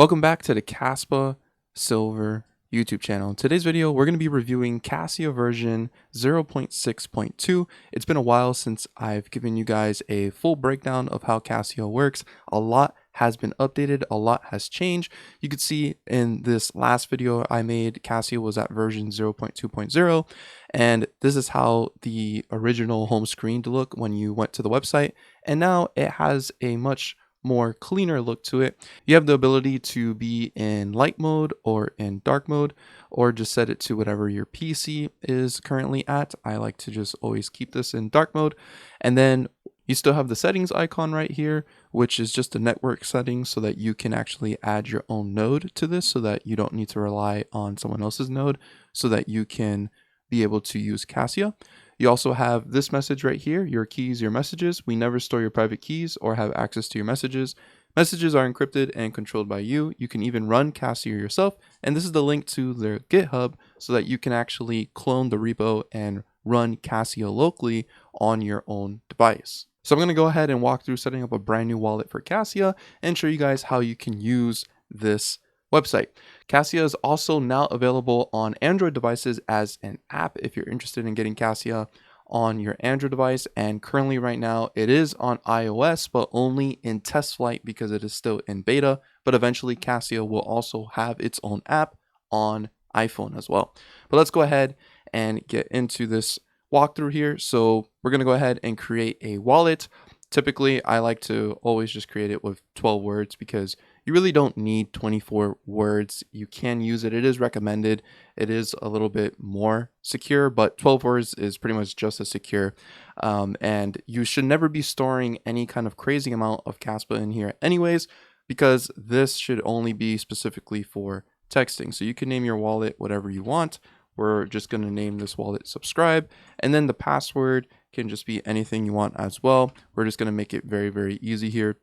Welcome back to the Kaspa Silver YouTube channel. In today's video, we're going to be reviewing Kasia version 0.6.2. It's been a while since I've given you guys a full breakdown of how Kasia works. A lot has been updated, a lot has changed. You could see in this last video I made, Kasia was at version 0.2.0, and this is how the original home screen to look when you went to the website, and now it has a much more cleaner look to it. You have the ability to be in light mode or in dark mode, or just set it to whatever your PC is currently at. I like to just always keep this in dark mode. And then you still have the settings icon right here, which is just a network setting so that you can actually add your own node to this so that you don't need to rely on someone else's node, so that you can be able to use Kasia. You also have this message right here, your keys, your messages. We never store your private keys or have access to your messages. Messages are encrypted and controlled by you. You can even run Kasia yourself. And this is the link to their GitHub so that you can actually clone the repo and run Kasia locally on your own device. So I'm going to go ahead and walk through setting up a brand new wallet for Kasia and show you guys how you can use this website. Kasia is also now available on Android devices as an app if you're interested in getting Kasia on your Android device, and currently right now it is on iOS but only in test flight because it is still in beta, but eventually Kasia will also have its own app on iPhone as well. But let's go ahead and get into this walkthrough here. So we're going to go ahead and create a wallet. Typically I like to always just create it with 12 words because you really don't need 24 words. You can use it. It is recommended. It is a little bit more secure, but 12 words is pretty much just as secure. And you should never be storing any kind of crazy amount of Kaspa in here anyways, because this should only be specifically for texting. So you can name your wallet whatever you want. We're just going to name this wallet subscribe, and then the password can just be anything you want as well. We're just going to make it very, very easy here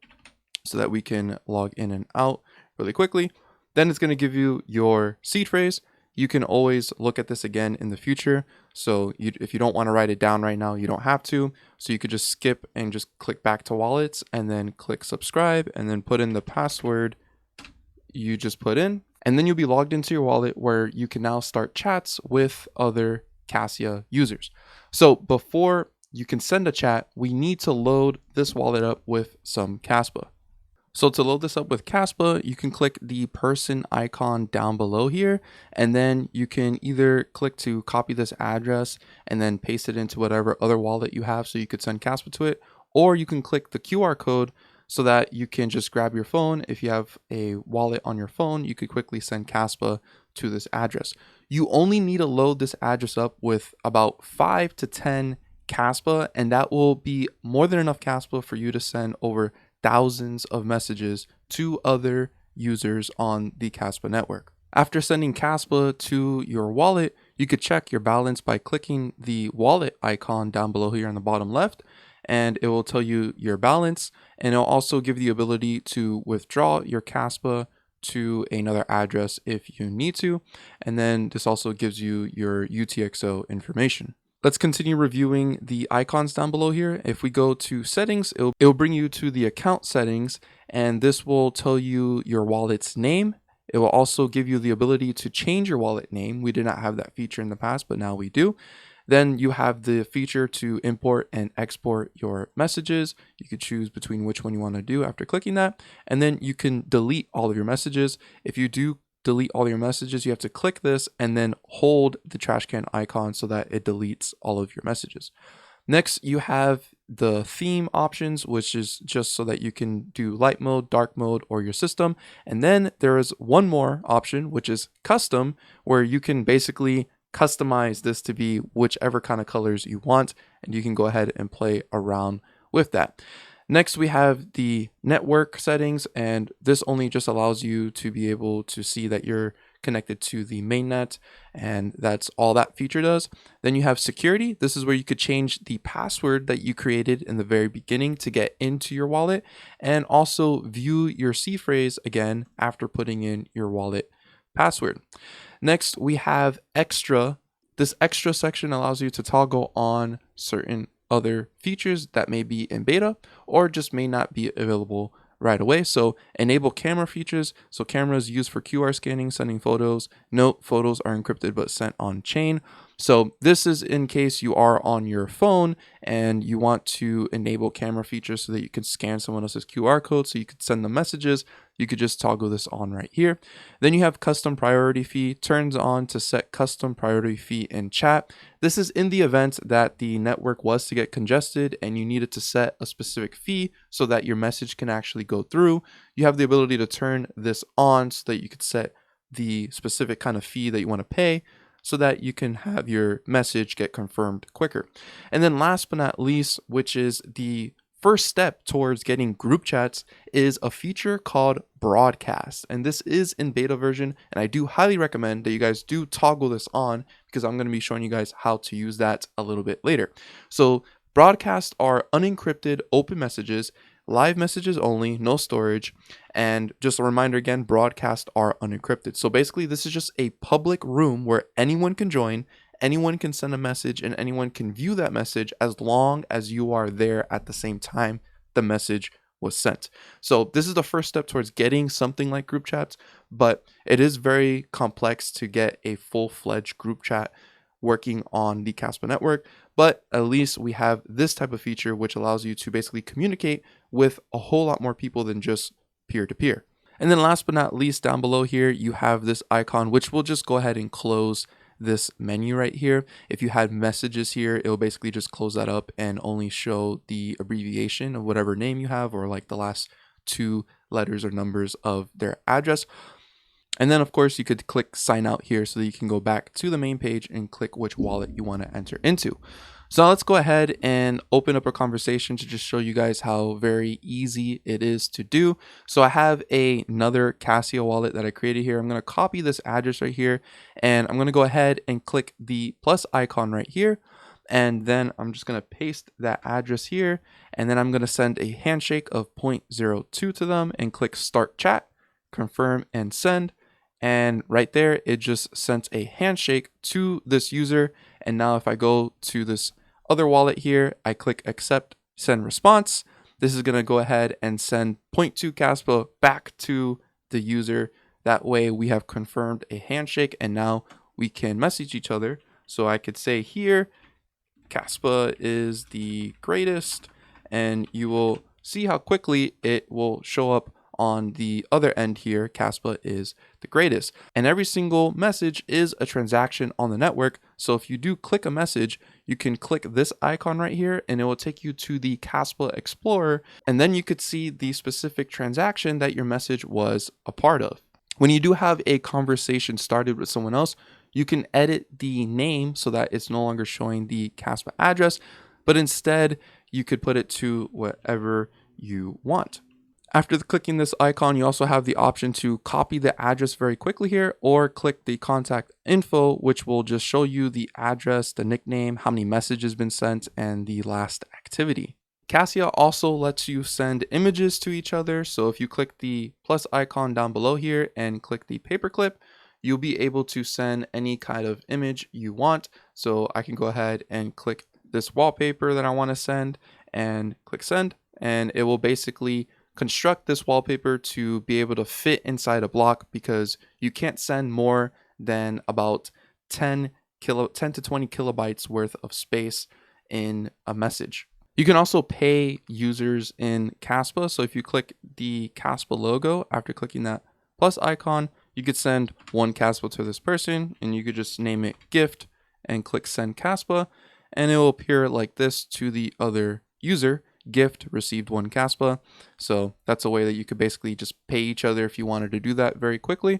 so that we can log in and out really quickly. Then it's going to give you your seed phrase. You can always look at this again in the future. So if you don't want to write it down right now, you don't have to. So you could just skip and just click back to wallets and then click subscribe and then put in the password you just put in. And then you'll be logged into your wallet where you can now start chats with other Kasia users. So before you can send a chat, we need to load this wallet up with some Kaspa. So to load this up with Kaspa, you can click the person icon down below here, and then you can either click to copy this address and then paste it into whatever other wallet you have so you could send Kaspa to it, or you can click the QR code so that you can just grab your phone. If you have a wallet on your phone, you could quickly send Kaspa to this address. You only need to load this address up with about 5 to 10 Kaspa, and that will be more than enough Kaspa for you to send over thousands of messages to other users on the Kaspa network. After sending Kaspa to your wallet, you could check your balance by clicking the wallet icon down below here on the bottom left, and it will tell you your balance, and it'll also give you the ability to withdraw your Kaspa to another address if you need to, and then this also gives you your UTXO information. Let's continue reviewing the icons down below here. If we go to settings, it'll bring you to the account settings, and this will tell you your wallet's name. It will also give you the ability to change your wallet name. We did not have that feature in the past, but now we do. Then you have the feature to import and export your messages. You could choose between which one you want to do after clicking that. And then you can delete all of your messages. If you do delete all your messages, you have to click this and then hold the trash can icon so that it deletes all of your messages. Next, you have the theme options, which is just so that you can do light mode, dark mode, or your system. And then there is one more option, which is custom, where you can basically customize this to be whichever kind of colors you want, and you can go ahead and play around with that. Next, we have the network settings, and this only just allows you to be able to see that you're connected to the mainnet, and that's all that feature does. Then you have security. This is where you could change the password that you created in the very beginning to get into your wallet, and also view your seed phrase again after putting in your wallet password. Next, we have extra. This extra section allows you to toggle on certain other features that may be in beta or just may not be available right away. So enable camera features. So cameras used for QR scanning, sending photos. Note, photos are encrypted but sent on chain. So this is in case you are on your phone and you want to enable camera features so that you can scan someone else's QR code so you could send them messages. You could just toggle this on right here. Then you have custom priority fee, turns on to set custom priority fee in chat. This is in the event that the network was to get congested and you needed to set a specific fee so that your message can actually go through. You have the ability to turn this on so that you could set the specific kind of fee that you want to pay so that you can have your message get confirmed quicker. And then last but not least, which is the first step towards getting group chats, is a feature called broadcast. And this is in beta version, and I do highly recommend that you guys do toggle this on because I'm going to be showing you guys how to use that a little bit later. So broadcasts are unencrypted open messages, live messages only, no storage. And just a reminder again, broadcasts are unencrypted. So basically this is just a public room where anyone can join, anyone can send a message, and anyone can view that message as long as you are there at the same time the message was sent. So this is the first step towards getting something like group chats, but it is very complex to get a full-fledged group chat working on the Kaspa network. But at least we have this type of feature which allows you to basically communicate with a whole lot more people than just peer-to-peer. And then last but not least, down below here, you have this icon, which we'll just go ahead and close this menu right here. If you had messages here, it will basically just close that up and only show the abbreviation of whatever name you have, or like the last 2 letters or numbers of their address. And then of course you could click sign out here so that you can go back to the main page and click which wallet you want to enter into. So now let's go ahead and open up a conversation to just show you guys how very easy it is to do. So I have another Kasia wallet that I created here. I'm going to copy this address right here, and I'm going to go ahead and click the plus icon right here. And then I'm just going to paste that address here, and then I'm going to send a handshake of 0.02 to them and click start chat, confirm and send. And right there, it just sent a handshake to this user. And now if I go to this other wallet here, I click accept, send response. This is going to go ahead and send 0.2 Kaspa back to the user. That way we have confirmed a handshake, and now we can message each other. So I could say here, Kaspa is the greatest, and you will see how quickly it will show up on the other end here. Kaspa is the greatest, and every single message is a transaction on the network. So if you do click a message, you can click this icon right here and it will take you to the Kaspa Explorer, and then you could see the specific transaction that your message was a part of. When you do have a conversation started with someone else, you can edit the name so that it's no longer showing the Kaspa address, but instead you could put it to whatever you want. After clicking this icon, you also have the option to copy the address very quickly here, or click the contact info, which will just show you the address, the nickname, how many messages been sent, and the last activity. Kasia also lets you send images to each other. So if you click the plus icon down below here and click the paperclip, you'll be able to send any kind of image you want. So I can go ahead and click this wallpaper that I want to send and click send, and it will basically construct this wallpaper to be able to fit inside a block, because you can't send more than about 10 to 20 kilobytes worth of space in a message. You can also pay users in Kaspa. So if you click the Kaspa logo after clicking that plus icon, you could send 1 Kaspa to this person, and you could just name it gift and click send Kaspa, and it will appear like this to the other user. Gift received 1 Kaspa. So that's a way that you could basically just pay each other if you wanted to do that very quickly.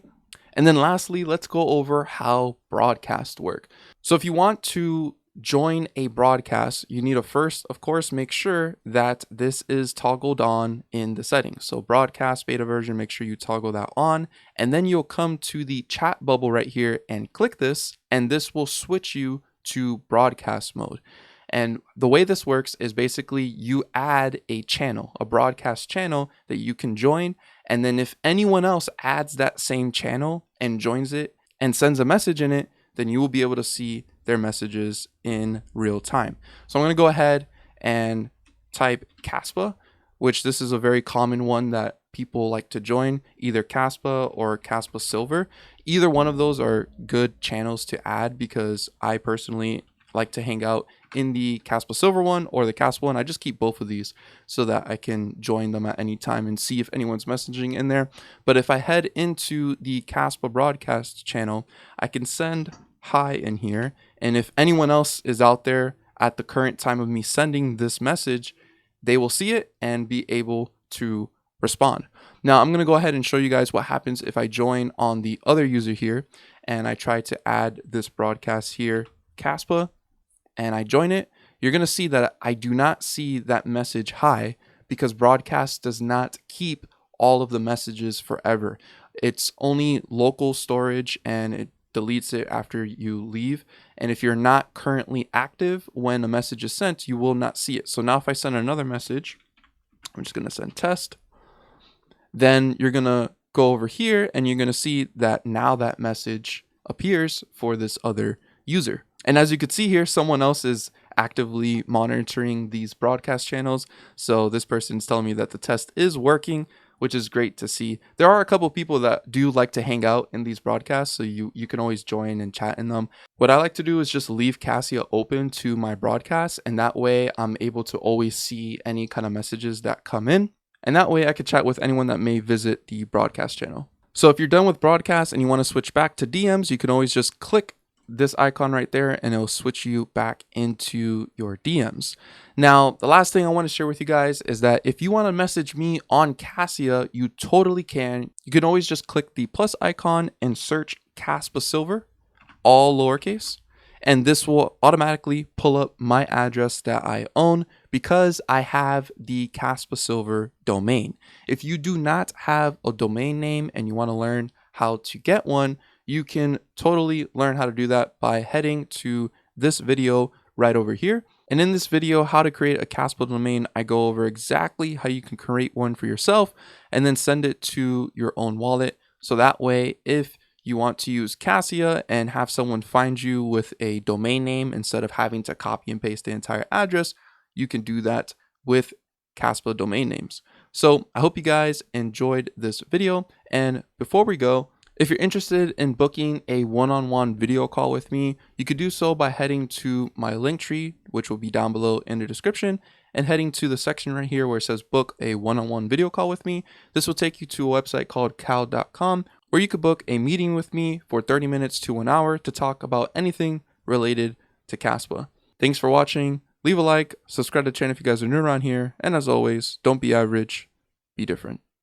And then lastly, let's go over how broadcasts work. So if you want to join a broadcast, you need to first, of course, make sure that this is toggled on in the settings. So broadcast beta version, make sure you toggle that on, and then you'll come to the chat bubble right here and click this, and this will switch you to broadcast mode. And the way this works is basically you add a channel, a broadcast channel that you can join. And then if anyone else adds that same channel and joins it and sends a message in it, then you will be able to see their messages in real time. So I'm going to go ahead and type Kaspa, which this is a very common one that people like to join, either Kaspa or Kaspa Silver. Either one of those are good channels to add because I personally like to hang out in the Kaspa Silver one or the Kaspa one. I just keep both of these so that I can join them at any time and see if anyone's messaging in there. But if I head into the Kaspa broadcast channel, I can send hi in here, and if anyone else is out there at the current time of me sending this message, they will see it and be able to respond. Now I'm going to go ahead and show you guys what happens if I join on the other user here and I try to add this broadcast here, Kaspa, and I join it. You're going to see that I do not see that message hi because broadcast does not keep all of the messages forever. It's only local storage and it deletes it after you leave. And if you're not currently active when a message is sent, you will not see it. So now if I send another message, I'm just going to send test. Then you're going to go over here and you're going to see that now that message appears for this other user. And as you can see here, someone else is actively monitoring these broadcast channels. So this person's telling me that the test is working, which is great to see. There are a couple people that do like to hang out in these broadcasts, so you can always join and chat in them. What I like to do is just leave Kasia open to my broadcast, and that way I'm able to always see any kind of messages that come in. And that way I could chat with anyone that may visit the broadcast channel. So if you're done with broadcast and you want to switch back to DMs, you can always just click this icon right there and it'll switch you back into your DMs. Now, the last thing I want to share with you guys is that if you want to message me on Kasia, you totally can. You can always just click the plus icon and search Kaspa Silver, all lowercase, and this will automatically pull up my address that I own because I have the Kaspa Silver domain. If you do not have a domain name and you want to learn how to get one, you can totally learn how to do that by heading to this video right over here. And in this video, how to create a Kaspa domain, I go over exactly how you can create one for yourself and then send it to your own wallet. So that way, if you want to use Kasia and have someone find you with a domain name instead of having to copy and paste the entire address, you can do that with Kaspa domain names. So I hope you guys enjoyed this video. And before we go, if you're interested in booking a one-on-one video call with me, you could do so by heading to my link tree, which will be down below in the description, and heading to the section right here where it says book a one-on-one video call with me. This will take you to a website called cal.com where you could book a meeting with me for 30 minutes to an hour to talk about anything related to Kaspa. Thanks for watching. Leave a like, subscribe to the channel if you guys are new around here, and as always, don't be average, be different.